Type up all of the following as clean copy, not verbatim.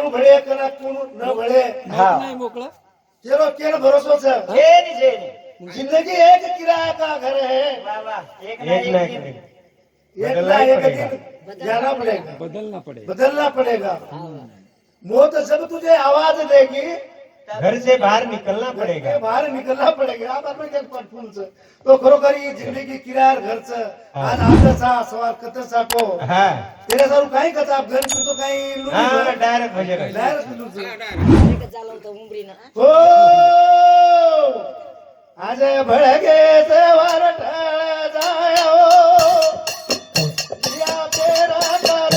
कौन भळे कना कौन न भळे नहीं मोकला तेरो केन भरोसो छ जिंदगी एक किराया का घर है एक नहीं एक ना एक दिन जाना पड़ेगा बदलना पड़ेगा मौत जब तुझे आवाज देगी घर से बाहर निकलना पड़ेगा बाहेर निकलना पडेगा आपण काय पाठवूनच तो खरोखर ही जिंदगी किरार घरचं आज आजचा सवार कतसा को हाँ तेरे सारू काही कथा आप घर तो काही हाँ डायरेक्ट भजे डायरेक्ट चालवतो उमरीनं हो आज भडगे सवार ठळ जायो या तेरा का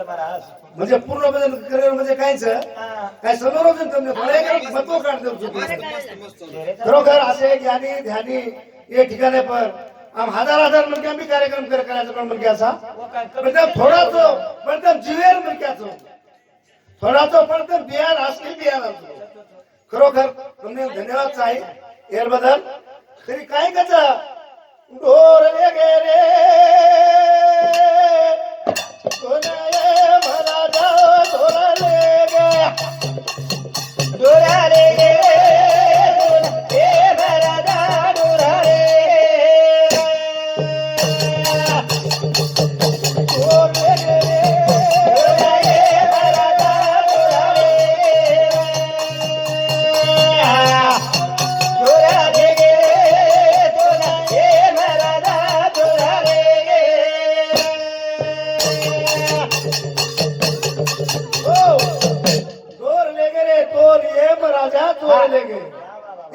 भरा म्हणजे पूर्ण करिअर म्हणजे कायच काय समोरून तुम्ही महत्व काढते खरोखर असे ज्ञानी ध्यानी ये ठिकाणी पर हम हजार म्हणजे आम्ही कार्यक्रम करायचं पण म्हणजे असा थोडा तो पण जीवेर म्हणजे थोडा तो पण बियाण असली बियाण खरोखर तुम्ही धन्यवाद आहे याबद्दल तरी काय कचा ढोर वगैरे भला जाओ ढोरा ले गया ढोरा ले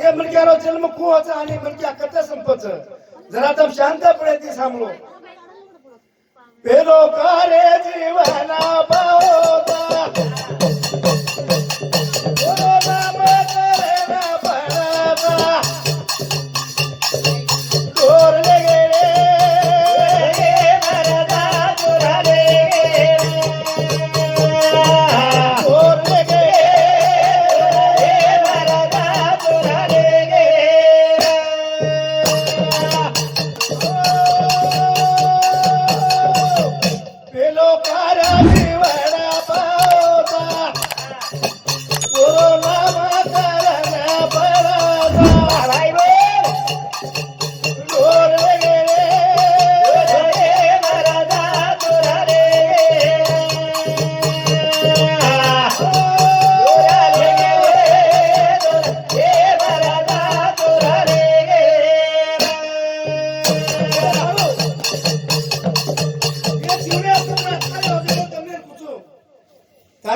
ये मनक्यारो जन्म कुवाचा आणि मनक्या कथा संपच जरा तम शांत पडे ती सांभळो पेलो कारे जीवना पाओता नाम करे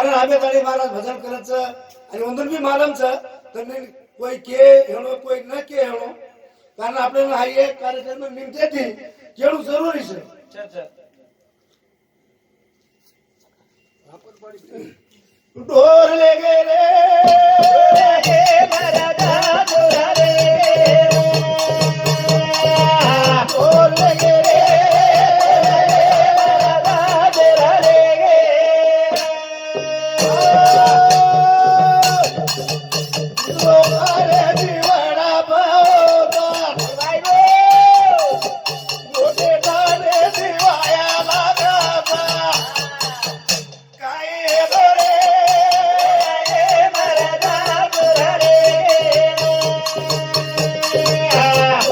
कारण आम्ही गाडी महाराज भजन करायचं आणि वंदन बी मालमचं तर कोई के हेणो कोई न के हेणो कारण आपल्याला हा एक कार्यक्रम निमते थी केळू जरुरी છે ढोर ले गे रे ढोर ले गे रे लोकारे दिवाळा पावता मोठे डाले दिवाया लागाचा काय गोरे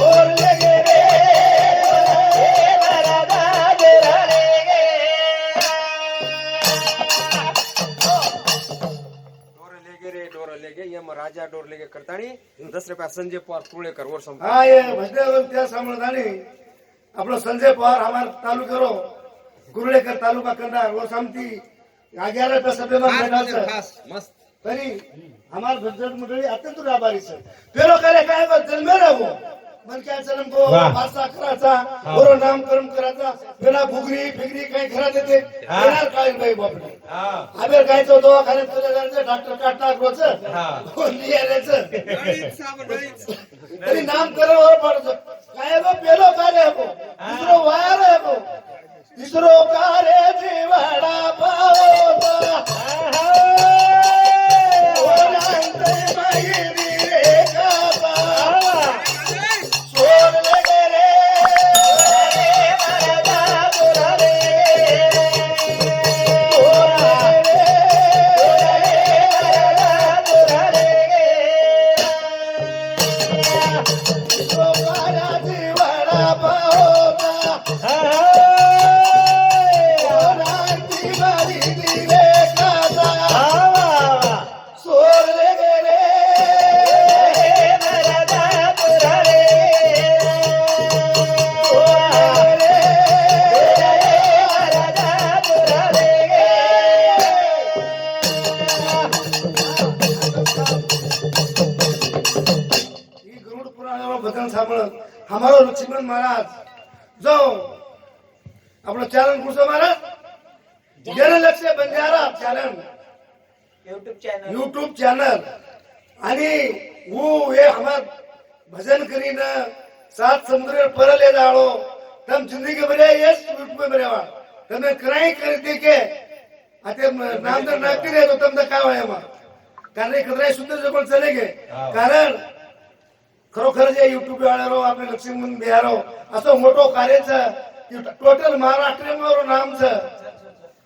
ओरले गेले डोर लेगे ये राजा डोर लेगे करतानी 10 रुपया संजय पवार तुळेकर वर संप हा ये भजनावर त्या सांभाळतानी आपलं संजय पवार हमार तालुक्यारो गुरुळेकर तालुका कंधार व सामती 11 रुपया सभेमान भेटायचं मस्त तरी हमार भजन मंडळी अत्यंत आभारी છે પેલો કરે काय जन्मे राहू मन काय जन्म को वाह. वारसा करायचा बरो नामकरण करायचा पेला भुगरी फिगरी काही घरात येते येणार काय बाई बापरे हा आबे काय तो दवाखान्यात तुला जायचं डॉक्टर काटला रोज हा. लिहायचं तरी नामकरण वर पडतो काय गो पेलो कार्य हो दुसरो वायर हो तिसरो कार्य जीवाडा पावता ओरांते मागिरी रे काबा सोडले गेले जीवाडा पावता ओरांती मागिरी रे काबा सोडले गेले ही गरुड पुराणावर भजन सांभाळत हमारो लक्ष्मण महाराज जो आपलं चरण गुरुसो महाराज जनलक्ष बंजारा चॅनल यूट्यूब चॅनल आणि वो ये हमार भजन करीन सात समुद्र परले जाळो तम जिंदगी भरे यस यूट्यूब में भरे वा તમે ક્રાઈ કરી દે કે આતે નામદર નાખી દે તો તમને काय હોય એમાં कारण एक कदराय सुंदर जगोल चले गे कारण खरोखर जे युट्यूब वाळारो आपले लक्ष्मण बिहारो असं मोठो कार्यच टोटल महाराष्ट्र नामचं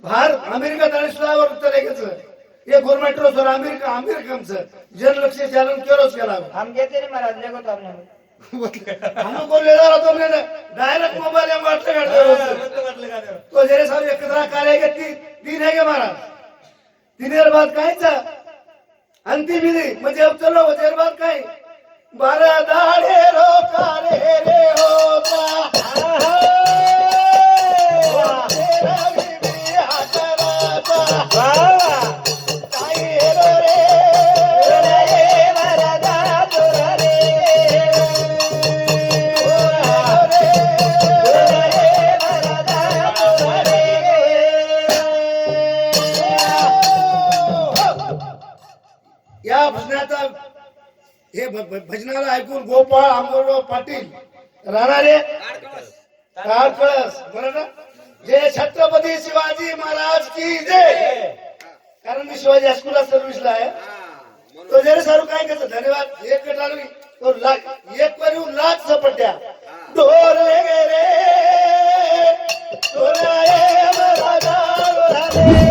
भारत अमेरिका आणि सुद्धावर चले गेच ये गवर्नमेंट रो सर अमेरिकाचं जनलक्ष चॅनल केरोच केला हम कहते नहीं महाराज देखो तो आपने हम को ले रहा तो हमने डायरेक्ट मोबाइल में वाटले तो जरे साहब एकत्र कार्य के तीन है के महाराज तीन बाद कायचा अंतिम विधी म्हणजे अब चलो वजेर बाद काय 12 दाढे रो कारे रे होता तेरा विधी हातराचा काय रो रे या भजनाचा हे भजनाला ऐकून गोपाळ आंबोराव पाटील राहणारे ताडकळस बरोबर जय छत्रपती शिवाजी महाराज की जय कारण मी शिवाजी हायस्कूलला सर्व्हिसला आहे तो जरे सारू काय कसं धन्यवाद एक टाळी तो एक करू लाख सपट्या ढोर गे रे ढोराये महाराजा ढोराले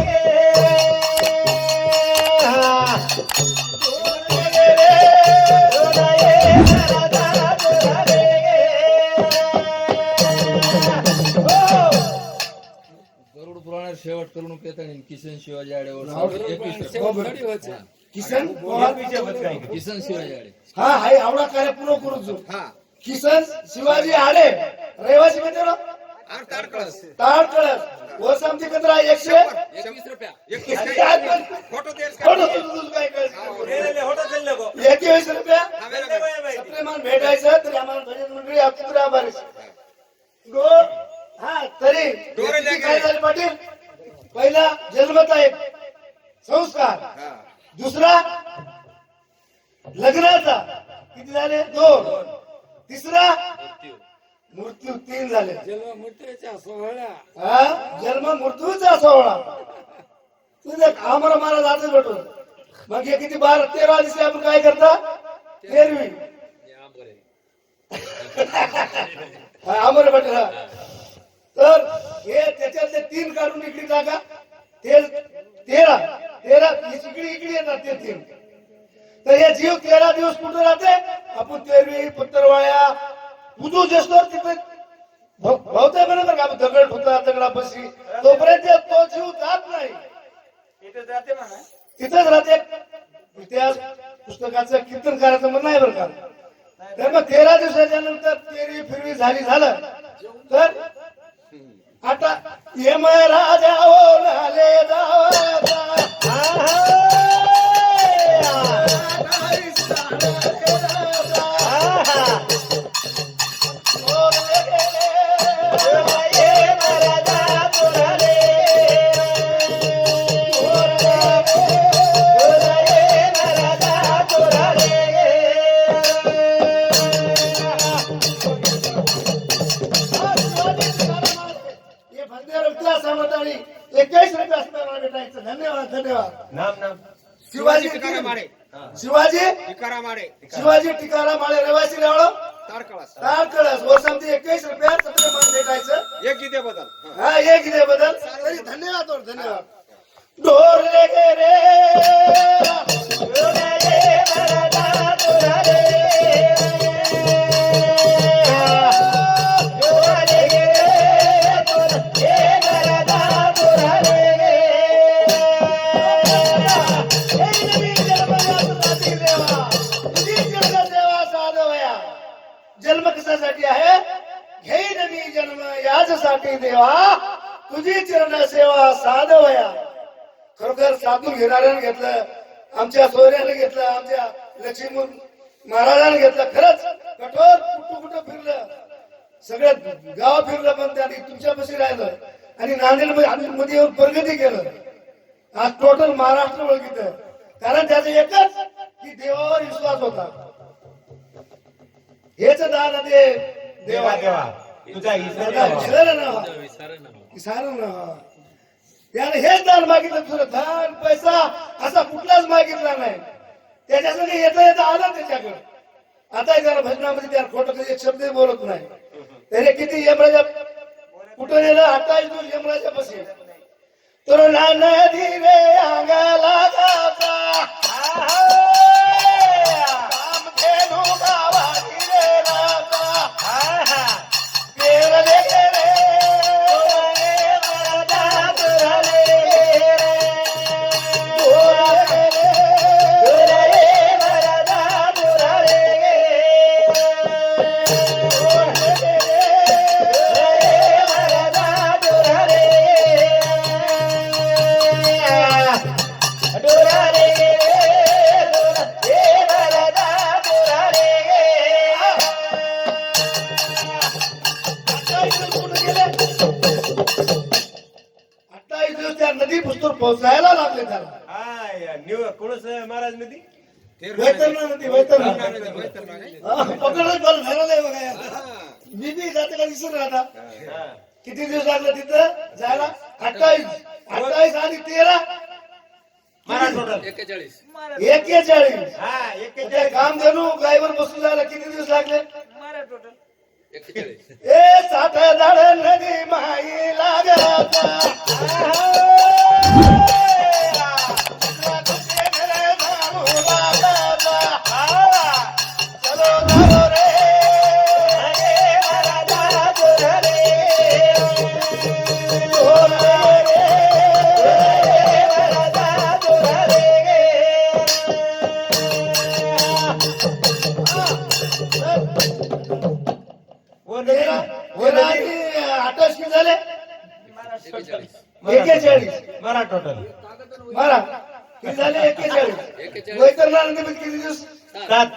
गरुड पुराण शेवट करून पेतानी किसन शिवाजी आडेवर किसन किसन शिवाजी आडे हा हाय आवडा कार्य पूर्ण करू जो किसन शिवाजी आडे रहिवासी म्हणजे ताडकळस वर समती कचरा 100 21 रुपया 21 आणि काय? आज पण फोटो तेच फोटो काय? तुझं काय कळतं? होता चाललं गो 21 रुपया आम्हाला सप्रेमान भेटायचं तरी आम्हाला भजन मंडळी आपली आभार गो हा तरी डोळे किती काय झाले पाटील पहिला जन्मता एक संस्कार हा. दुसरा लग्नाचा किती झाले 2 तिसरा मृत्यू 3 झाले जन्म मृत्यूच्या सोहळा हा जन्म मृत्यूचा सोहळा तुझं आम्हाला मला जायचं भेटून मग हे किती 12-13 दिवशी आपण काय करता 13वी आमर भेटला तर हे त्याच्यातले 3 काढून इकडे टाका ते 13 इकडे येतात ते 3 तर हे जीव 13 दिवस कुठे राहते आपण 13वी पत्तरवाळ्या पुजू जसतो तिथे भावते बरोबर का दगड होता दगडापाशी तोपर्यंत तो जीव जात नाही इथे जाते म्हणा तिथंच राहते इतिहास पुस्तकाचं कीर्तन करायचं म्हणणं आहे बरं का तर मग 13 दिवसाच्या नंतर 13वी फिरवी झालं तर आता यम राजा ओलाले जावाचा हे भंडेर विकास समर्थानी 21 रुपये असताना भेटायचं धन्यवाद धन्यवाद नाम शिवाजी टिकारा माडे शिवाजी टिकारा माडे शिवाजी टिकारा माळे रहिवासी रेवळ तारकळास तार कळस वर्षामध्ये 21 रुपयात सगळे मान भेटायचं एक गीते बदल हा. हा एक इथे बदल तरी धन्यवाद और धन्यवाद ढोर ले गे रे जन्म कशासाठी आहे घेईन मी जन्म याचसाठी देवा तुझी चरण सेवा साधवया खरोखर साधून घेणाऱ्याने घेतलं आमच्या सोयऱ्याने घेतलं आमच्या लक्ष्मी महाराजांनी घेतलं खरंच कठोर कुठं फिरलं सगळं गाव फिरलं पण त्यांनी तुमच्यापाशी राहिलं आणि नांदेड मध्ये आम्ही मध्ये येऊन प्रगती केलं आज टोटल महाराष्ट्र ओळखीत कारण त्याचं एकच की देवावर विश्वास होता हेच दान ते देवा देवा तुझा ईश्वर त्याने हेच दान मागितलं तुझं दान पैसा असा कुठलाच मागितला नाही त्याच्यासाठी येता आलं त्याच्याकडे आता त्याला भजनामध्ये त्या खोटं एक शब्द बोलत नाही त्याने किती यमराजा कुठं नेलं 28 दिवस यमराजा बसे तर नदी रे अंगाला गाचा कामधेनु गावाची रे राजा पेरले रे नदी पुस्तक पोहोचायला लागले त्याला कोणच महाराज नदी वैतरणा नदी वैतरणा वैतरणा नाही. पकडलं बरं झालं नाही बघा यार. मी बी जाते का दिसून राहता किती दिवस लागले तिथं जायला 28 आणि 13 महाराज टोटल 41 41 हा ते काम धरू गायवर बसून जायला किती दिवस लागले मारा टोटल 41 ए साठ दाड नदी माई लागता चलो चलो रे वो नदी 28 झाले महाराज मारा टोटल मारा किती झाले 41 वैतरणानंतर किती दिवस 7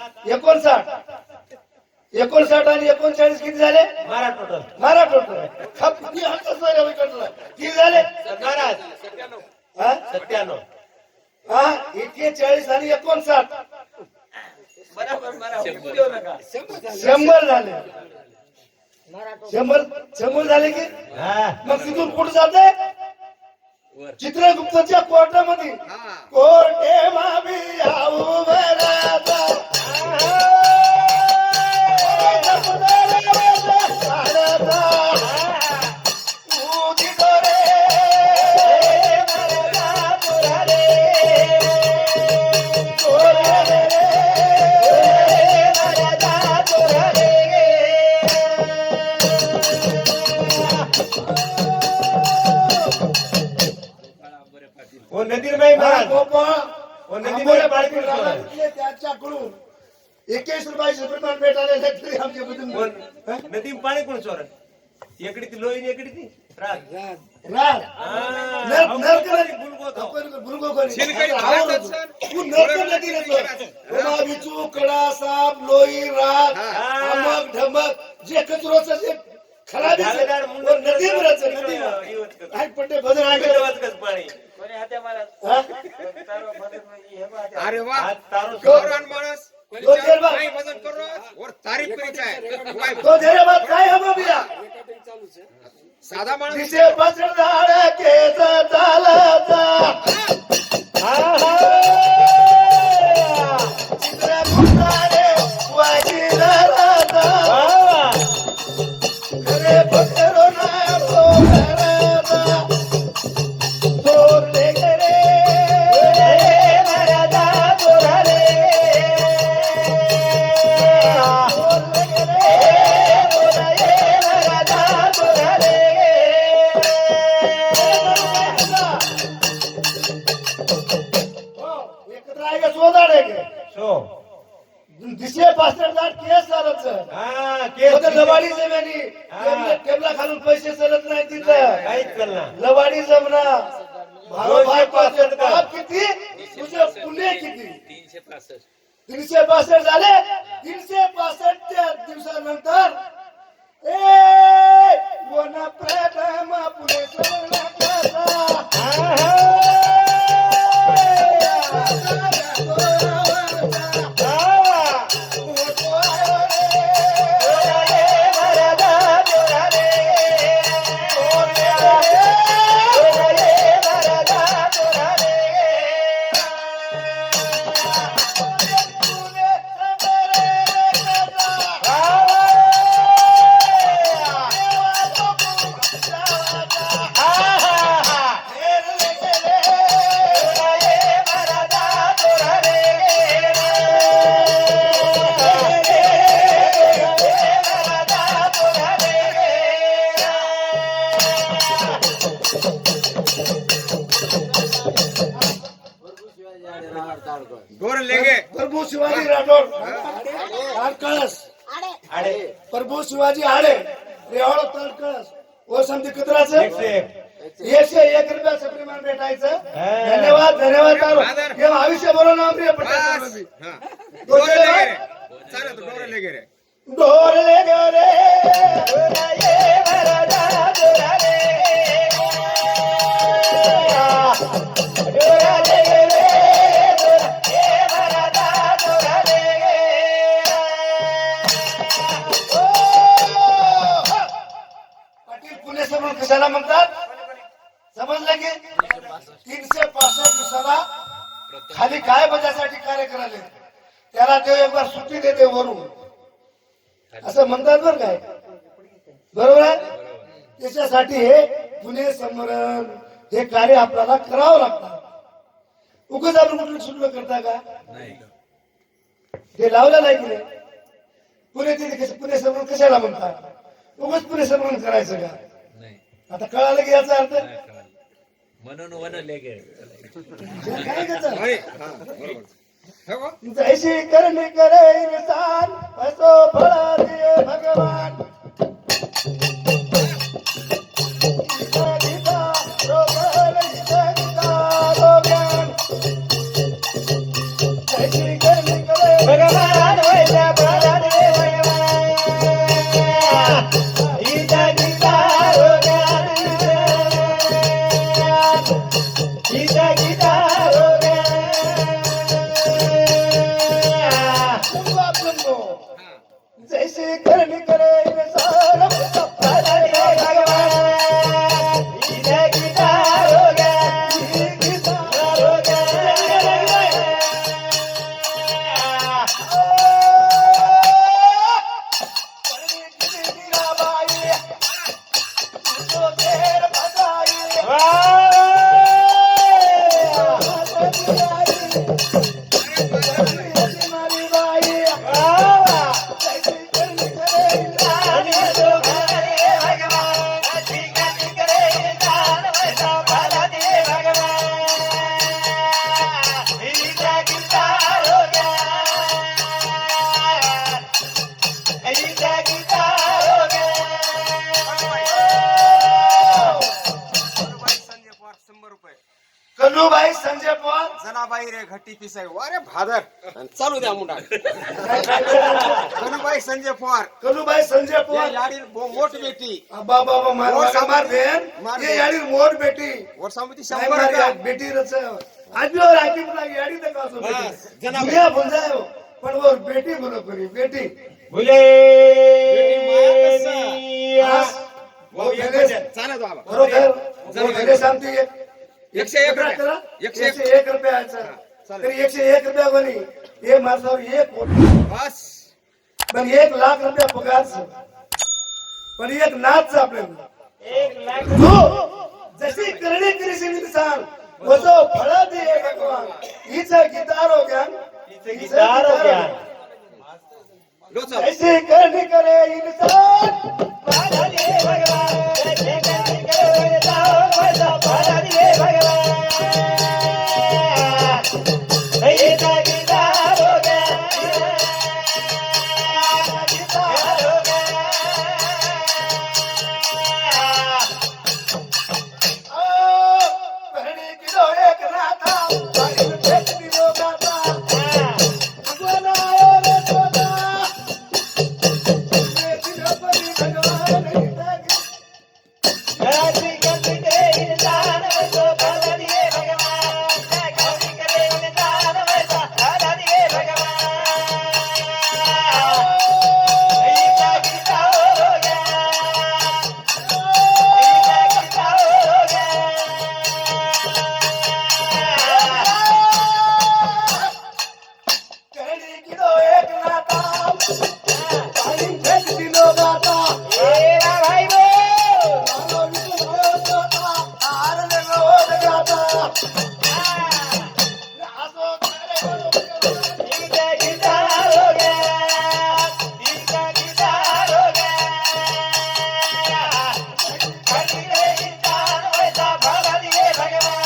59 आणि 39 किती झाले मारा टोटल मारा टोटल किती हलकच नाही वैतरणा किती झाले महाराज हा 97 हा 41 आणि 59 बरोबर मला हुकू देऊ नका 100 झाले 100 झाले की हा मग तिथून कुठे जाते चित्रगुप्तच्या कोर्टामध्ये कोर्टे मावी आऊ बराचा वो नदीरबाई महाराज गोपाळ वो नदीरबाई पाळकी त्याच्याकडून 21 रुपयाचे प्रमाण भेटायला तरी आमच्या बदून नदी पाणी कोण चोर इकडे ती लोईन इकडे ती राग राज बिचू कडा साप लोई राग आमक ढमक जे कचरोच जे खराब नदी पट्टे बदल आहे पाणी कोणी हात्या मारा हा? तारो बदल म्हणजे हे बा हात्या. अरे वाह तारो गौरवान माणस दो देर बाद नहीं वजन कर रहा और तारीफ करी है दो देर बाद काय हम बिया साधा माणस दिसे पसर झाड केस चालता चित्रगुप्ताने वाजीराता खरे पकरो ना सोनाराता सोरले करे मरादा बोराले सोरले करे बोराले मरादा बोराले एकत्र आहे का सोदाड आहे का शो दिसे पासष्ट लाख केस चालत सर हा केस लवाडी जमिनी टेबला खालून पैसे चालत नाही तिथं काहीच चालणार लवाडी जमना भाई पासष्ट बाप किती तुझे पुणे किती 365 झाले 365 दिवसानंतर वन प्रथम पुणे सोडला गोर लेंगे प्रभू शिवाजी राठोड कळस आडे प्रभू शिवाजी आडे रेवाडो तळ कळस व समधी कत्राचं 101 रुपया सप्रिमान भेटायचं धन्यवाद तारो हे आयुष्य बरोबर आमरी पटायचं डोर लेंगे रे चालेल तो डोर लेंगे रे ढोरले गरे ये भरदा दुराले ढोरले गरे ये भरदा दुराले पाटील पुणे समोर कशाला म्हणतात समजलं की 365 दिवसाला खाली काय बजासाठी कार्य करायला त्याला देव एक बार सुट्टी देते वरून असं म्हणतात बरं काय बरोबर आहे त्याच्यासाठी हे पुणे समरण हे कार्य आपल्याला करावं लागतं उगाच आपण कुठलं सुरू करता का हे लावलं नाही की नाही पुणे समरण कशाला म्हणतात उगाच पुणे समरण करायचं का आता कळालं की याचा अर्थ म्हणून वन लेगे काय त्याचं हो जैसी करनी करे इंसान ऐसो फला दिए भगवान गीता गीता रोबल गीता संजय पवार जनाबाई रे घट्टी पिसाई वारे भादर आणि चालू द्या मुंडा जनाबाई संजय पवार कनुबाई संजय ये पवार याडीर मोठ बेटी अब्बा बाबा मार देन मार ये देन. याडी मोर बेटी वर्षामध्ये नाही 100 मार का या बेटी रच आज भी और आकी बुला याडी तक आसो बस, जनाब. दुनिया भूल जाए हो पण वो बेटी बोलो करी बेटी भुले आज वो एक बजे चाला तो बाबा बरोबर वो घरे सांगते 101 रुपया. 101 रुपया तरी 101 रुपया बनी हे माणसावर 1 कोटी बस पण 1 लाख रुपया पगार छ. पण एक नाच छ आपल्याला 1 लाख जो जशी करणी करीस इंसान वजो फळ दे भगवान हीच गीतारो ज्ञान गीतारो ज्ञान. लोचा ऐसे करणी करे इंसान बाधा दिए भगवान, ऐसे करनी करे इंसान, वैसा बाधा दिए भगवान. ऐसा गीतार हो गया, गीतार हो गया. करणी किलो एक नाथा बाहेर फेक दिलो गाता भगवान आयो रे सोना दिलो परी भगवान गलती गलती करे इंसान, वैसा बाधा दिए भगवान. गलती करे इंसान, वैसा बाधा दिए भगवान. ऐसा गीतार हो गया, ऐसा गीतार हो गया. करणी किलो एक नाथा बाहेर फेक दिलो गाता एरा भाई बो, मानो विष्णु सोता हार ले रोज गाता आसो करे इनका गीतार हो गया, इनका गीतार हो गया. गलती करे इंसान, वैसा बाधा दिए भगवान.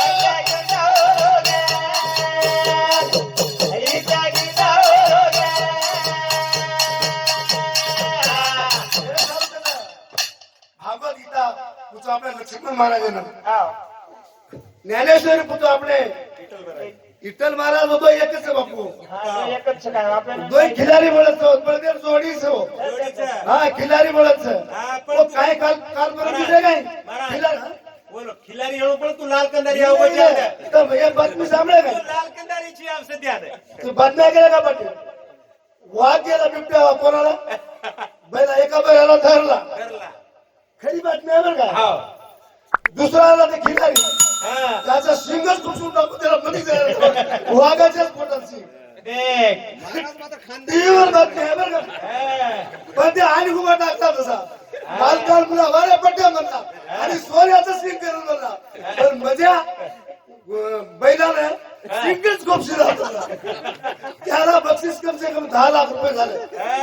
ऐसा गीतार हो गया, ऐसा गीतार हो गया. भागवत गीता पुतो આપણે લક્ષ્મણ મહારાજનો आओ. જ્ઞાનેશ્વરી પુતો આપણે વિઠ્ઠલ મહારાજ હતો એક જ છે બાપુ हाँ, तो एकच છે काय आपल्याला दोन खिलारी बोलत છો बळदेव जोडी છો हा खिलारी बोलत છે હા, तो પણ काय काल काल बरोबर दिसे काय महाराज. खिलारी બોલો ખિલારી એવો પણ તું લાલ કંદારી આવો બચ્યા તો એ બાतमी સાંભળે તું काय લાલ કંદારી છી આવ સદ્યા ને तू बातम्या केल्या का पाटील वाघ गेला बिबट्या कोणाला बैला एका बैलाला धरला करला खरी बातमी आहे बरं का हाव दुसरा आला ते खिलारी हा त्याचा शिंगच खुपसून टाकून त्याला मध्ये जायला वाघाच्याच पोटात शिंग देख महाराज मात्र खानदान टीव्हीवर बातमी आहे बरं का हा. पण ते आणि उभा टाकतात तसा मालकाल मुला वाऱ्या पट्ट्या म्हणतात आणि सोन्याचं सिंग करून म्हणतात पण मजा बैलाने सिंगच गोपशी राहतो त्याला बक्षीस कम से कम 10 लाख रुपये झाले हा.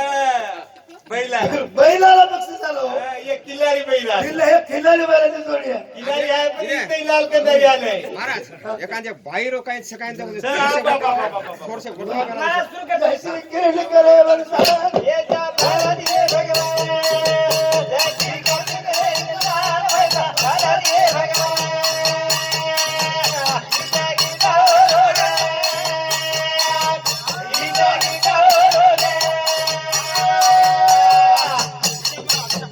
बैला बैलाला बक्षीस झालं हो. हा, एक किल्लारी बैला हे खिलारी बैलाची जोडी आहे किल्लारी आहे पण इथे लाल कंदारी आले महाराज एखाद्या बाहेर काय सकाळी थोडसे गुडवा करा मला सुरू कर जैसी केली करे वंशाला, येता बाधा दिए भगवान. जैसी गलती करे इंसान, वैसा बाधा दिए भगवान. गीता गीता हो गया, गीता गीता हो गया.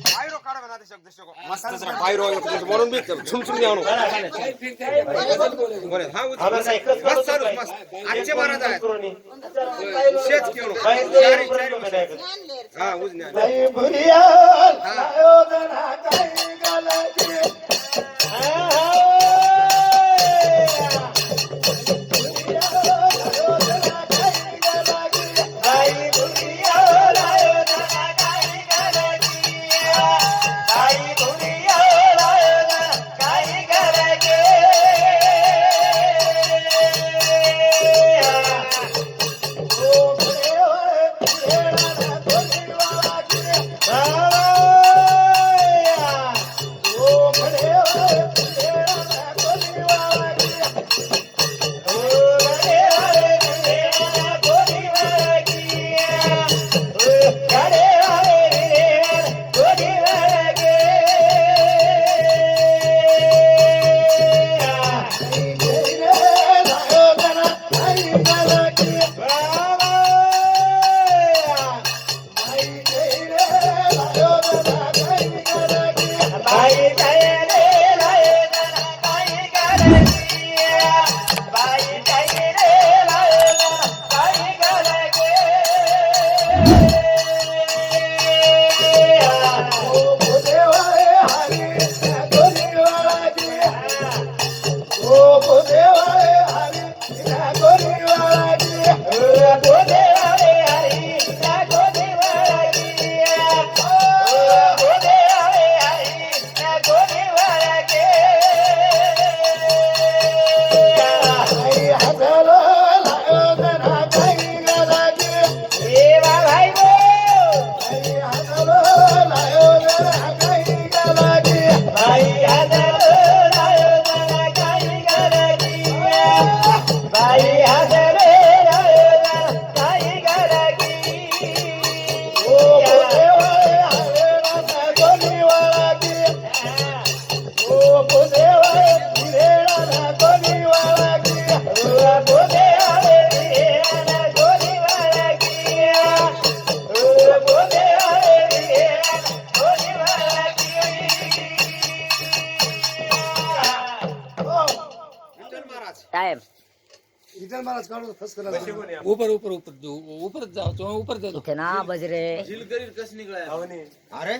बाहेर काढा ना मस्त जरा बाहेर म्हणून बी झुमझुम आणू बरे हा आम्हाला काय एकच मस्त चालू करतो मस्त आजचे महाराज आहेत करोनी. शेत केलो बाहेर चारी जाऊन चारी करून मस्त. हा उजन्या बाई भुरिया आयोजना काही गालाची बाई दुनिया लायो जना काही करायची. बाई दुनिया लायो जना काही करायची. ओ इधर महाराज काढून फस करा पैसे कोणी आपण? ऊपर ऊपर ऊपर जो ऊपर जाओ तो ऊपर जाओ इतना बज रहे अहो नाही. अरे